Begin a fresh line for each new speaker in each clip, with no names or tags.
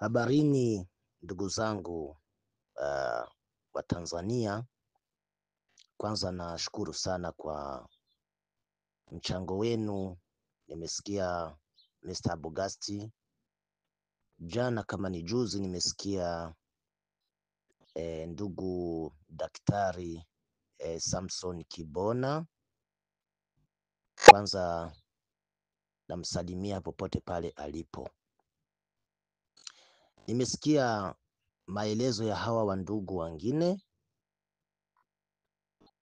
Habarini ndugu zangu wa Tanzania. Kwanza nashukuru sana kwa mchango wenu. Nimesikia Mr. Bogasti jana, kama ni juzi, nimesikia ndugu Daktari Samson Kibona. Kwanza namsalimia popote pale alipo. Nimesikia maelezo ya hawa wandugu wengine,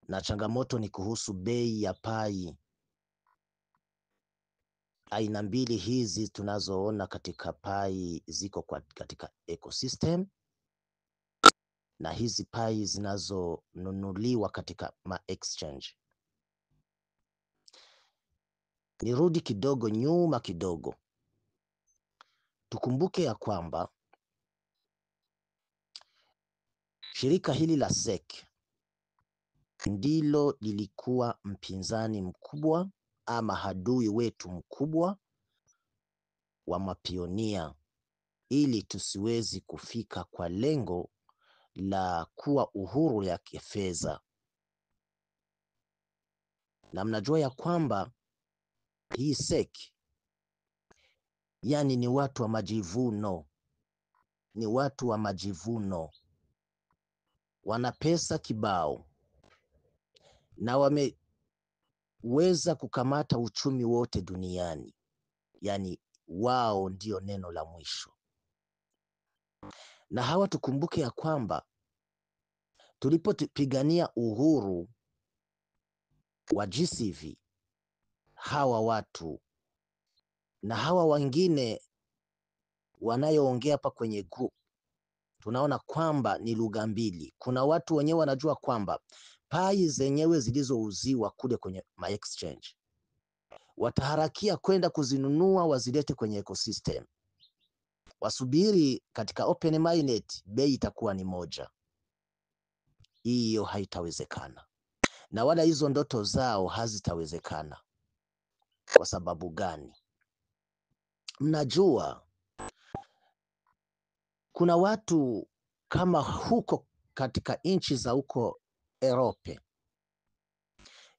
na changamoto ni kuhusu bei ya pai. Aina mbili hizi tunazoona katika pai ziko katika ecosystem, na hizi pai zinazonunuliwa katika exchange. Nirudi kidogo nyuma kidogo, tukumbuke ya kwamba shirika hili la SEC ndilo lilikuwa mpinzani mkubwa ama adui wetu mkubwa wa mapionia, ili tusiwezi kufika kwa lengo la kuwa uhuru ya kifedha. Na mnajua ya kwamba hii SEC yani ni watu wa majivuno, ni watu wa majivuno, wana pesa kibao na wameweza kukamata uchumi wote duniani. Yani wao ndio neno la mwisho. Na hawa tukumbuke ya kwamba tulipopigania uhuru wa GCV, hawa watu na hawa wengine wanayoongea hapa kwenye group, tunaona kwamba ni lugha mbili. Kuna watu wenyewe wanajua kwamba pai zenyewe zilizouziwa kule kwenye exchange wataharakia kwenda kuzinunua wazilete kwenye ecosystem, wasubiri katika open mainnet, bei itakuwa ni moja. Hiyo haitawezekana, na wala hizo ndoto zao hazitawezekana. Kwa sababu gani? Mnajua kuna watu kama huko katika nchi za huko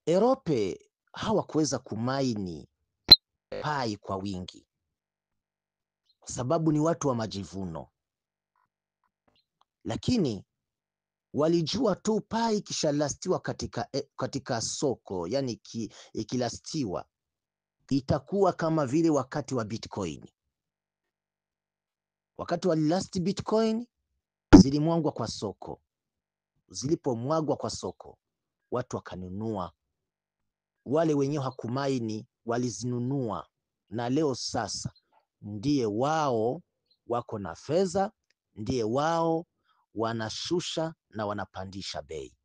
Europe hawakuweza kumaini pai kwa wingi, sababu ni watu wa majivuno. Lakini walijua tu pai ikishalastiwa katika soko, yani ikilastiwa itakuwa kama vile wakati wa Bitcoin. Wakati walilasti Bitcoin, zilimwagwa kwa soko. Zilipomwagwa kwa soko, watu wakanunua. Wale wenyewe hakumaini walizinunua, na leo sasa ndiye wao wako na fedha, ndiye wao wanashusha na wanapandisha bei.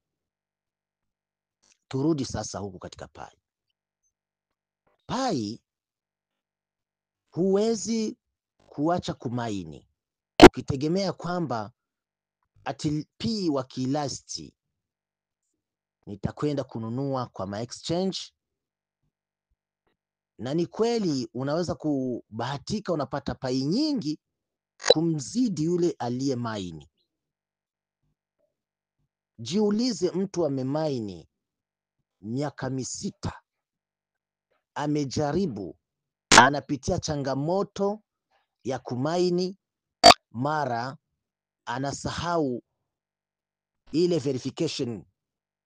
Turudi sasa huku katika pai. Pai huwezi kuacha kumaini ukitegemea kwamba ati wakilasti nitakwenda kununua kwa exchange. Na ni kweli unaweza kubahatika unapata pai nyingi kumzidi yule aliye maini. Jiulize, mtu amemaini miaka 6, amejaribu, anapitia changamoto ya kumaini, mara anasahau ile verification.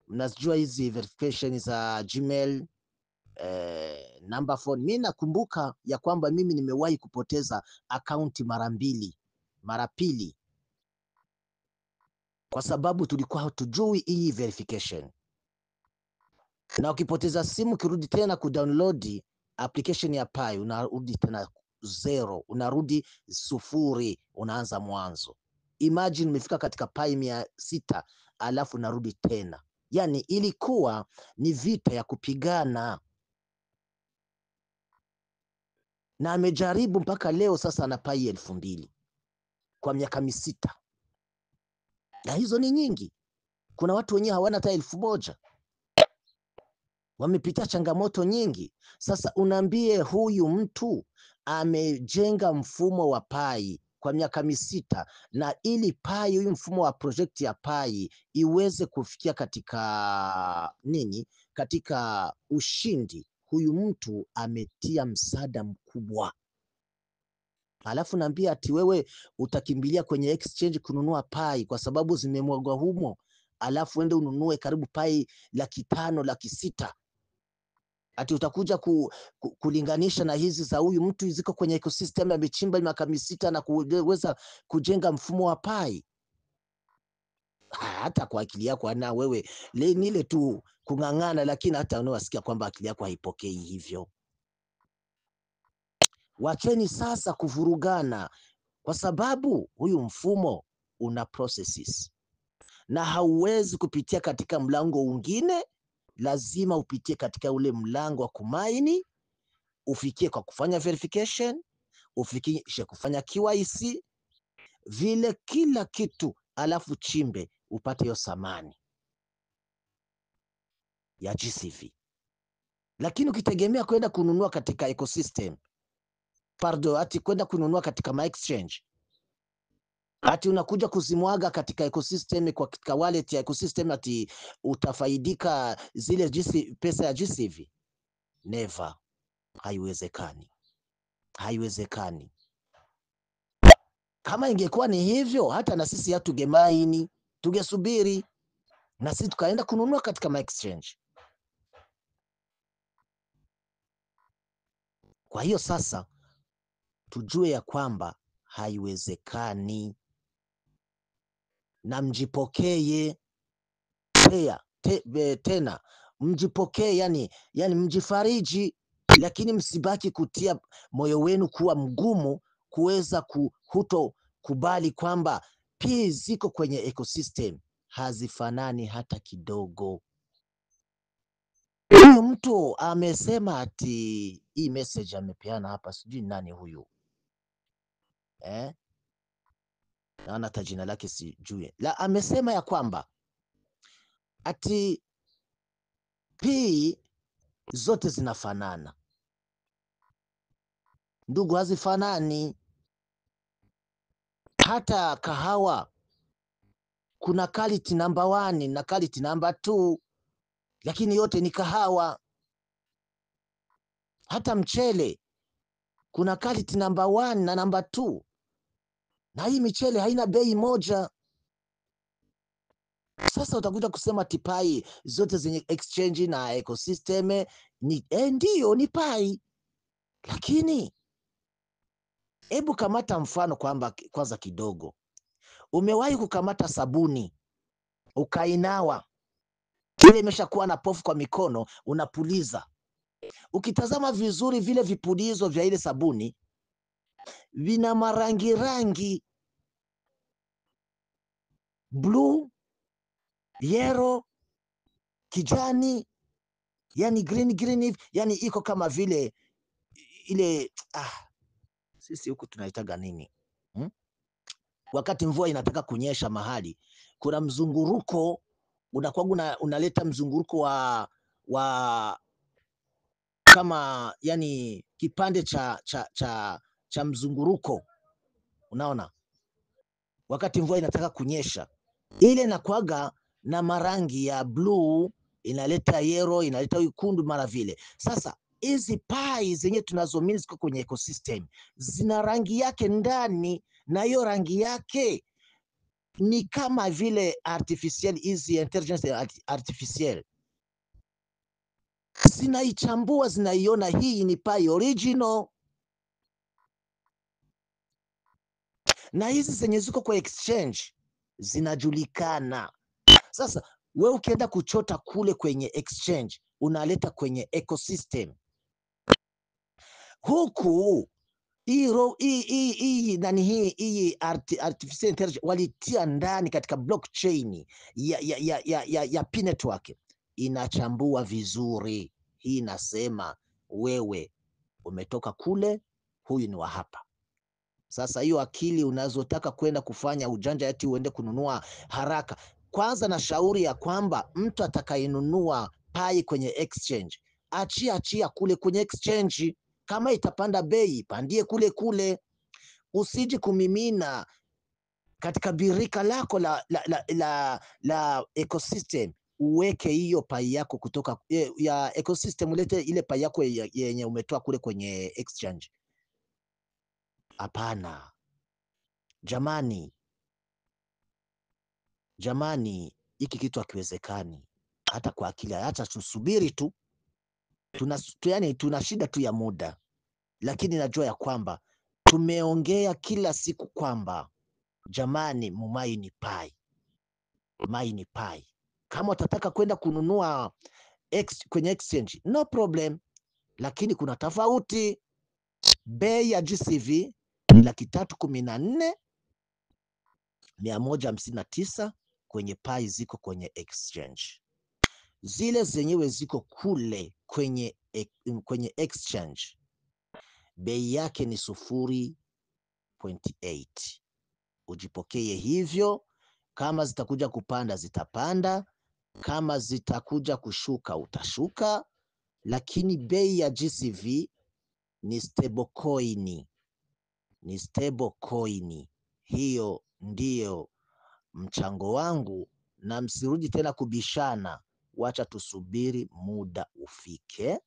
Mnajua hizi verification za Gmail, number phone. Mimi nakumbuka ya kwamba mimi nimewahi kupoteza akaunti mara pili, kwa sababu tulikuwa hatujui hii verification. Na ukipoteza simu, kirudi tena kudownload application ya pai, unarudi tena zero, unarudi sufuri, unaanza mwanzo. Imagine umefika katika pai 600 alafu narudi tena. Yani ilikuwa ni vita ya kupigana, na amejaribu mpaka leo sasa ana pai 2000 kwa miaka 6, na hizo ni nyingi. Kuna watu wenyewe hawana hata 1000, wamepitia changamoto nyingi. Sasa unaambie huyu mtu amejenga mfumo wa pai kwa miaka misita, na ili Pi, huyu mfumo wa project ya Pi iweze kufikia katika nini, katika ushindi, huyu mtu ametia msaada mkubwa. Alafu naambia ati wewe utakimbilia kwenye exchange kununua Pi kwa sababu zimemwagwa humo, alafu ende ununue karibu Pi 500,000, 600,000. Ati utakuja kulinganisha na hizi za huyu mtu ziko kwenye ecosystem amechimba miaka misita na kuweza kujenga mfumo wa Pi. Hata kwa akili yako na wewe ni ile tu kung'ang'ana, lakini hata unawasikia kwamba akili yako haipokei hivyo. Wacheni sasa kuvurugana, kwa sababu huyu mfumo una processes na hauwezi kupitia katika mlango mwingine, lazima upitie katika ule mlango wa kumaini, ufikie kwa kufanya verification, ufikishe kufanya KYC, vile kila kitu, alafu chimbe upate hiyo samani ya GCV. Lakini ukitegemea kwenda kununua katika ecosystem, ati kwenda kununua katika my exchange, ati unakuja kuzimwaga katika ecosystem, kwa katika wallet ya ecosystem, ati utafaidika zile pesa ya GCV, never. Haiwezekani, haiwezekani. Kama ingekuwa ni hivyo, hata na sisi hatungemaini, tungesubiri na sisi tukaenda kununua katika my exchange. Kwa hiyo sasa tujue ya kwamba haiwezekani, na mjipokee tena mjipokee, yani mjifariji, lakini msibaki kutia moyo wenu kuwa mgumu kuweza kubali kwamba Pi ziko kwenye ecosystem, hazifanani hata kidogo. Huyu mtu amesema ati hii message amepeana hapa, sijui nani huyu naona hata jina lake sijui, la amesema ya kwamba ati Pi zote zinafanana. Ndugu, hazifanani. Hata kahawa kuna quality number 1 na quality number 2, lakini yote ni kahawa. Hata mchele kuna quality number 1 na number 2, na hii michele haina bei moja. Sasa utakuja kusema Pi zote zenye exchange na ecosystem ni ndio ni Pi, lakini hebu kamata mfano kwamba kwanza kidogo, umewahi kukamata sabuni ukainawa, ile imeshakuwa na pofu kwa mikono, unapuliza. Ukitazama vizuri, vile vipulizo vya ile sabuni vina marangi rangi, blue, yellow, kijani, yani green, yani iko kama vile ile sisi huku tunaitaga nini? Wakati mvua inataka kunyesha mahali, kuna mzunguruko unakuwa unaleta mzunguruko wa kama yani kipande cha mzunguruko, unaona, wakati mvua inataka kunyesha, ile inakuaga na marangi ya blue, inaleta yellow, inaleta wekundu mara vile. Sasa hizi Pi zenye tunazomini ziko kwenye ecosystem zina rangi yake ndani, na hiyo rangi yake ni kama vile artificial, hizi intelligence artificial zinaichambua, zinaiona hii ni Pi original, na hizi zenye ziko kwa exchange zinajulikana. Sasa we ukienda kuchota kule kwenye exchange, unaleta kwenye ecosystem huku, hii artificial intelligence walitia ndani katika blockchain ya Pi network, inachambua vizuri. Hii inasema wewe umetoka kule, huyu ni wa hapa. Sasa hiyo akili unazotaka kwenda kufanya ujanja ati uende kununua haraka, kwanza na shauri ya kwamba mtu atakayenunua Pi kwenye exchange, achia kule kwenye exchange. Kama itapanda bei, pandie kule. usije kumimina katika birika lako la ecosystem. Uweke hiyo pai yako kutoka ya ecosystem, ulete ile pai yako yenye umetoa kule kwenye exchange. Hapana jamani, hiki kitu hakiwezekani hata kwa akili. Hata tusubiri tu, yani tuna shida tu ya muda, lakini najua ya kwamba tumeongea kila siku kwamba jamani, mumai ni pai. Kama utataka kwenda kununua kwenye exchange, no problem, lakini kuna tofauti. Bei ya GCV ni 314,159 kwenye pai ziko kwenye exchange. Zile zenyewe ziko kule kwenye exchange, bei yake ni 0.8. Ujipokee hivyo. Kama zitakuja kupanda zitapanda, kama zitakuja kushuka utashuka, lakini bei ya GCV ni stable coin. Hiyo ndiyo mchango wangu, na msirudi tena kubishana. Wacha tusubiri muda ufike.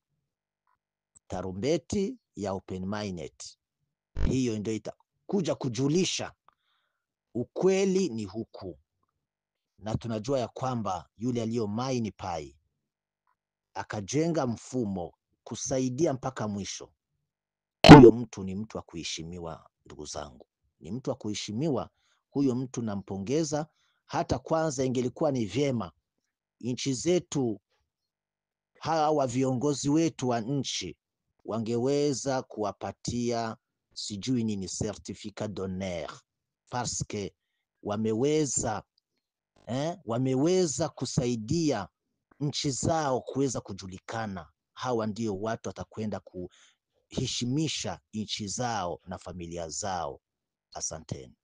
Tarumbeti ya Open Mainnet hiyo ndio itakuja kujulisha ukweli ni huku, na tunajua ya kwamba yule aliyo mine pai akajenga mfumo kusaidia mpaka mwisho, huyo mtu ni mtu wa kuheshimiwa. Ndugu zangu, ni mtu wa kuheshimiwa huyo mtu, nampongeza. Hata kwanza ingelikuwa ni vyema nchi zetu, hawa viongozi wetu wa nchi wangeweza kuwapatia sijui nini certificat d'honneur, parce que wameweza kusaidia nchi zao kuweza kujulikana. Hawa ndio watu watakwenda kuheshimisha nchi zao na familia zao. Asanteni.